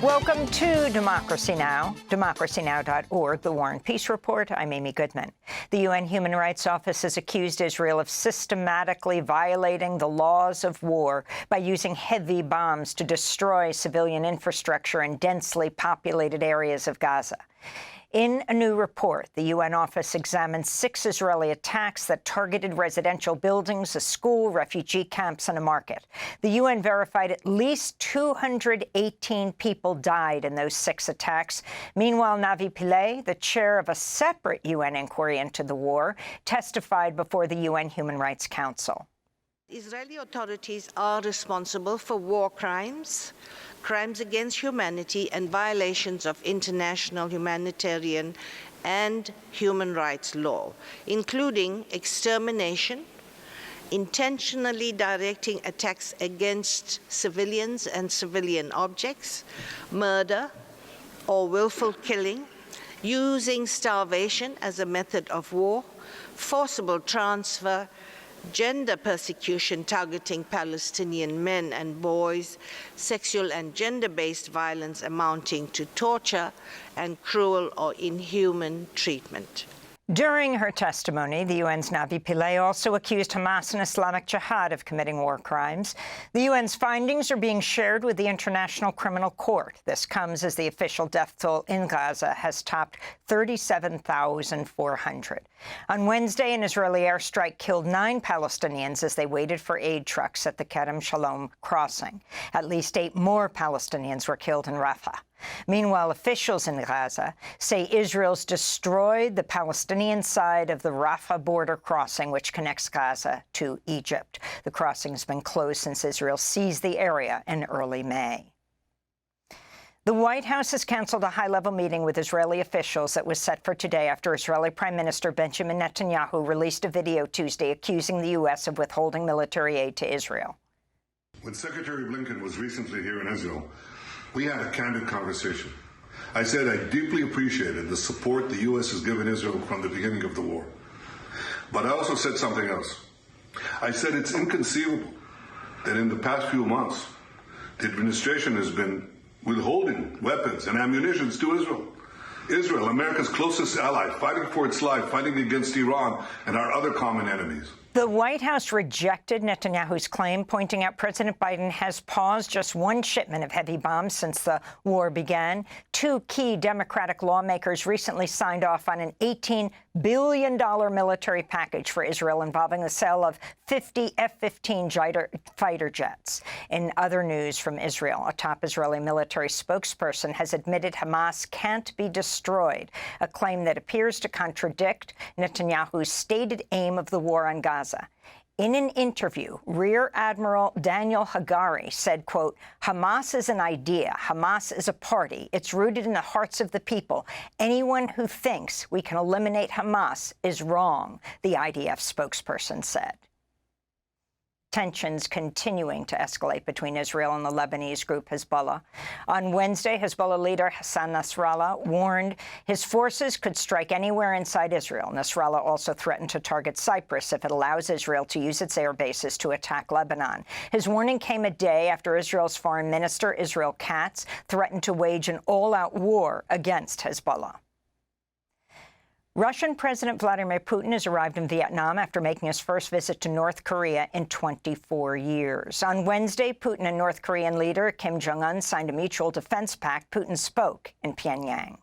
Welcome to Democracy Now!, democracynow.org, the War and Peace Report. I'm Amy Goodman. The UN Human Rights Office has accused Israel of systematically violating the laws of war by using heavy bombs to destroy civilian infrastructure in densely populated areas of Gaza. In a new report, the UN office examined 6 Israeli attacks that targeted residential buildings, a school, refugee camps, and a market. The UN verified at least 218 people died in those 6 attacks. Meanwhile, Navi Pillay, the chair of a separate UN inquiry into the war, testified before the UN Human Rights Council. Israeli authorities are responsible for war crimes, crimes against humanity, and violations of international humanitarian and human rights law, including extermination, intentionally directing attacks against civilians and civilian objects, murder or willful killing, using starvation as a method of war, forcible transfer, gender persecution targeting Palestinian men and boys, sexual and gender-based violence amounting to torture, and cruel or inhuman treatment. During her testimony, the UN's Navi Pillay also accused Hamas and Islamic Jihad of committing war crimes. The UN's findings are being shared with the International Criminal Court. This comes as the official death toll in Gaza has topped 37,400. On Wednesday, an Israeli airstrike killed 9 Palestinians as they waited for aid trucks at the Kerem Shalom crossing. At least 8 more Palestinians were killed in Rafah. Meanwhile, officials in Gaza say Israel's destroyed the Palestinian side of the Rafah border crossing, which connects Gaza to Egypt. The crossing has been closed since Israel seized the area in early May. The White House has canceled a high-level meeting with Israeli officials that was set for today after Israeli Prime Minister Benjamin Netanyahu released a video Tuesday accusing the U.S. of withholding military aid to Israel. When Secretary Blinken was recently here in Israel, we had a candid conversation. I said I deeply appreciated the support the U.S. has given Israel from the beginning of the war. But I also said something else. I said it's inconceivable that in the past few months, the administration has been withholding weapons and ammunition to Israel. Israel, America's closest ally, fighting for its life, fighting against Iran and our other common enemies. The White House rejected Netanyahu's claim, pointing out President Biden has paused just 1 shipment of heavy bombs since the war began. 2 key Democratic lawmakers recently signed off on an $18 billion military package for Israel involving the sale of 50 F-15 fighter jets. In other news from Israel, a top Israeli military spokesperson has admitted Hamas can't be destroyed, a claim that appears to contradict Netanyahu's stated aim of the war on Gaza. In an interview, Rear Admiral Daniel Hagari said, quote, "Hamas is an idea. Hamas is a party. It's rooted in the hearts of the people. Anyone who thinks we can eliminate Hamas is wrong," the IDF spokesperson said. Tensions continuing to escalate between Israel and the Lebanese group Hezbollah. On Wednesday, Hezbollah leader Hassan Nasrallah warned his forces could strike anywhere inside Israel. Nasrallah also threatened to target Cyprus if it allows Israel to use its air bases to attack Lebanon. His warning came a day after Israel's Foreign Minister, Israel Katz, threatened to wage an all-out war against Hezbollah. Russian President Vladimir Putin has arrived in Vietnam after making his first visit to North Korea in 24 years. On Wednesday, Putin and North Korean leader Kim Jong-un signed a mutual defense pact. Putin spoke in Pyongyang.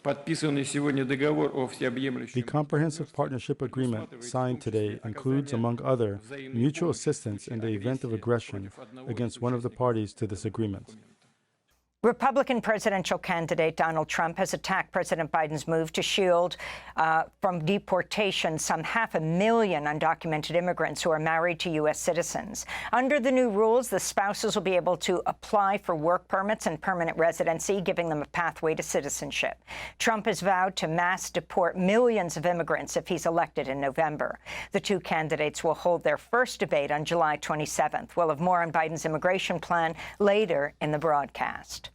The Comprehensive Partnership Agreement signed today includes, among other, mutual assistance in the event of aggression against one of the parties to this agreement. Republican presidential candidate Donald Trump has attacked President Biden's move to shield from deportation some 500,000 undocumented immigrants who are married to U.S. citizens. Under the new rules, the spouses will be able to apply for work permits and permanent residency, giving them a pathway to citizenship. Trump has vowed to mass deport millions of immigrants if he's elected in November. The 2 candidates will hold their first debate on July 27th. We'll have more on Biden's immigration plan later in the broadcast.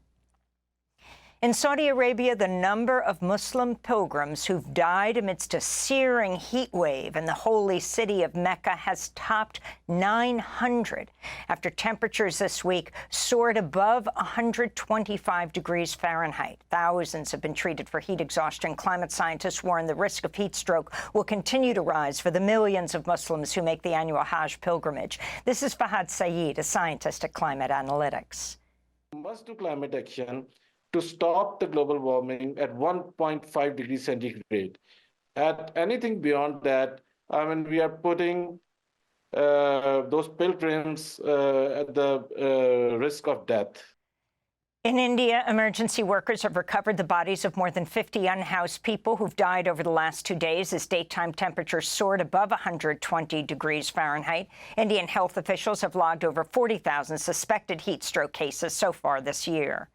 In Saudi Arabia, the number of Muslim pilgrims who've died amidst a searing heat wave in the holy city of Mecca has topped 900 after temperatures this week soared above 125 degrees Fahrenheit. Thousands have been treated for heat exhaustion. Climate scientists warn the risk of heat stroke will continue to rise for the millions of Muslims who make the annual Hajj pilgrimage. This is Fahad Saeed, a scientist at Climate Analytics. We must do climate action to stop the global warming at 1.5 degrees centigrade. At anything beyond that, I mean, we are putting those pilgrims at the risk of death. In India, emergency workers have recovered the bodies of more than 50 unhoused people who've died over the last 2 days as daytime temperatures soared above 120 degrees Fahrenheit. Indian health officials have logged over 40,000 suspected heat stroke cases so far this year.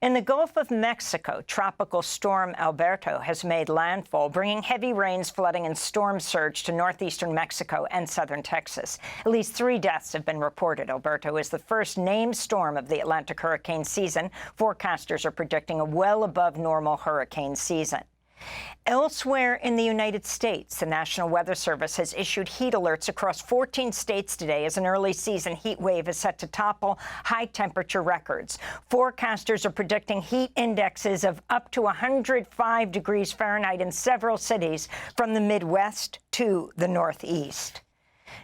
In the Gulf of Mexico, tropical storm Alberto has made landfall, bringing heavy rains, flooding, and storm surge to northeastern Mexico and southern Texas. At least 3 deaths have been reported. Alberto is the first named storm of the Atlantic hurricane season. Forecasters are predicting a well above normal hurricane season. Elsewhere in the United States, the National Weather Service has issued heat alerts across 14 states today as an early season heat wave is set to topple high temperature records. Forecasters are predicting heat indexes of up to 105 degrees Fahrenheit in several cities from the Midwest to the Northeast.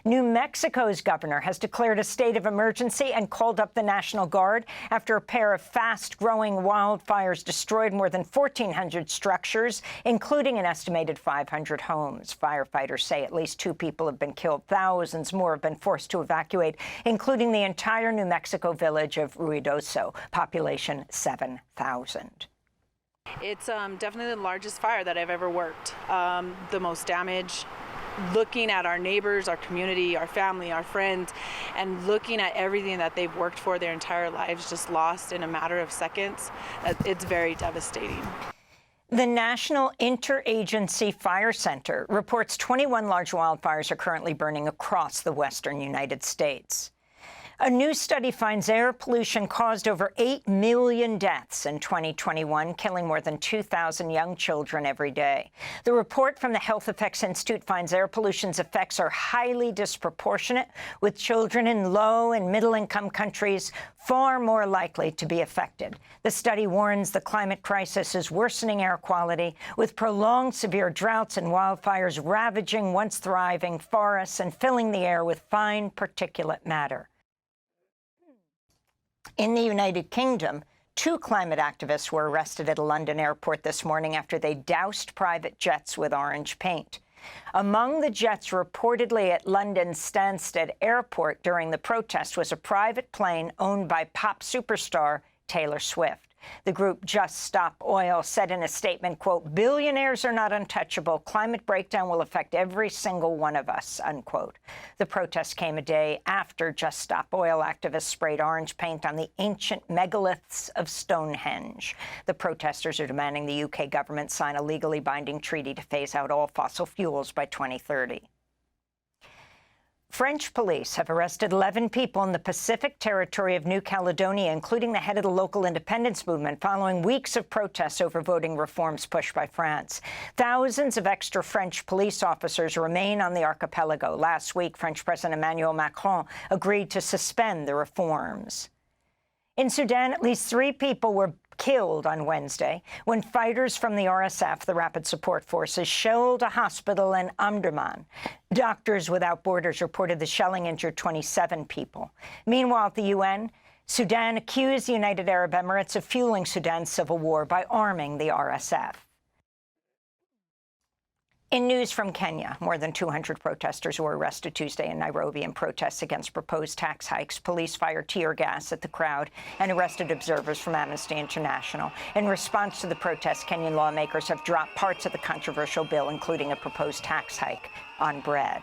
New Mexico's governor has declared a state of emergency and called up the National Guard after a pair of fast-growing wildfires destroyed more than 1,400 structures, including an estimated 500 homes. Firefighters say at least 2 people have been killed. Thousands more have been forced to evacuate, including the entire New Mexico village of Ruidoso, population 7,000. It's definitely the largest fire that I've ever worked. The most damage. Looking at our neighbors, our community, our family, our friends, and looking at everything that they've worked for their entire lives just lost in a matter of seconds, it's very devastating. The National Interagency Fire Center reports 21 large wildfires are currently burning across the western United States. A new study finds air pollution caused over 8 million deaths in 2021, killing more than 2,000 young children every day. The report from the Health Effects Institute finds air pollution's effects are highly disproportionate, with children in low- and middle-income countries far more likely to be affected. The study warns the climate crisis is worsening air quality, with prolonged severe droughts and wildfires ravaging once thriving forests and filling the air with fine particulate matter. In the United Kingdom, 2 climate activists were arrested at a London airport this morning after they doused private jets with orange paint. Among the jets reportedly at London's Stansted Airport during the protest was a private plane owned by pop superstar Taylor Swift. The group Just Stop Oil said in a statement, quote, "Billionaires are not untouchable. Climate breakdown will affect every single one of us," unquote. The protest came a day after Just Stop Oil activists sprayed orange paint on the ancient megaliths of Stonehenge. The protesters are demanding the UK government sign a legally binding treaty to phase out all fossil fuels by 2030. French police have arrested 11 people in the Pacific territory of New Caledonia, including the head of the local independence movement, following weeks of protests over voting reforms pushed by France. Thousands of extra French police officers remain on the archipelago. Last week, French President Emmanuel Macron agreed to suspend the reforms. In Sudan, at least 3 people were killed on Wednesday when fighters from the RSF, the Rapid Support Forces, shelled a hospital in Omdurman. Doctors Without Borders reported the shelling injured 27 people. Meanwhile, at the UN, Sudan accused the United Arab Emirates of fueling Sudan's civil war by arming the RSF. In news from Kenya, more than 200 protesters were arrested Tuesday in Nairobi in protests against proposed tax hikes. Police fired tear gas at the crowd and arrested observers from Amnesty International. In response to the protests, Kenyan lawmakers have dropped parts of the controversial bill, including a proposed tax hike on bread.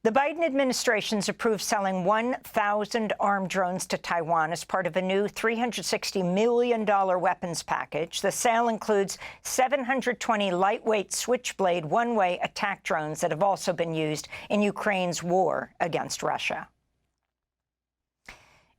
The Biden administration's approved selling 1,000 armed drones to Taiwan as part of a new $360 million weapons package. The sale includes 720 lightweight Switchblade one-way attack drones that have also been used in Ukraine's war against Russia.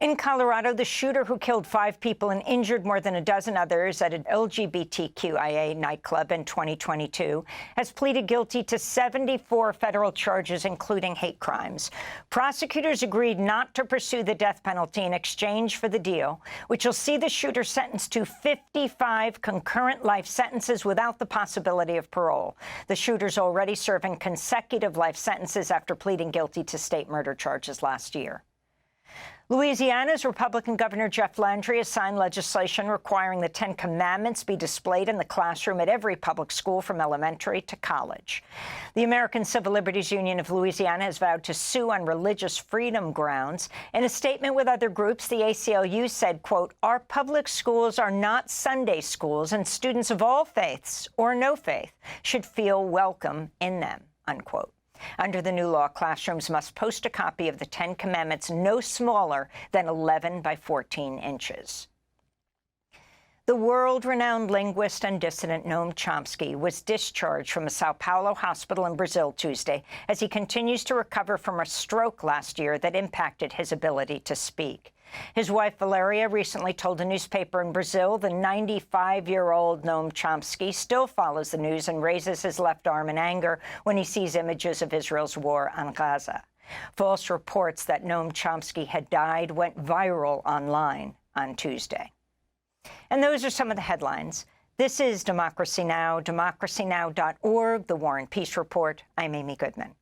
In Colorado, the shooter who killed 5 people and injured more than a dozen others at an LGBTQIA nightclub in 2022 has pleaded guilty to 74 federal charges, including hate crimes. Prosecutors agreed not to pursue the death penalty in exchange for the deal, which will see the shooter sentenced to 55 concurrent life sentences without the possibility of parole. The shooter's already serving consecutive life sentences after pleading guilty to state murder charges last year. Louisiana's Republican Governor Jeff Landry has signed legislation requiring the 10 Commandments be displayed in the classroom at every public school from elementary to college. The American Civil Liberties Union of Louisiana has vowed to sue on religious freedom grounds. In a statement with other groups, the ACLU said, quote, "Our public schools are not Sunday schools, and students of all faiths or no faith should feel welcome in them," unquote. Under the new law, classrooms must post a copy of the 10 Commandments no smaller than 11 by 14 inches. The world-renowned linguist and dissident Noam Chomsky was discharged from a Sao Paulo hospital in Brazil Tuesday as he continues to recover from a stroke last year that impacted his ability to speak. His wife, Valeria, recently told a newspaper in Brazil the 95-year-old Noam Chomsky still follows the news and raises his left arm in anger when he sees images of Israel's war on Gaza. False reports that Noam Chomsky had died went viral online on Tuesday. And those are some of the headlines. This is Democracy Now!, democracynow.org, The War and Peace Report. I'm Amy Goodman.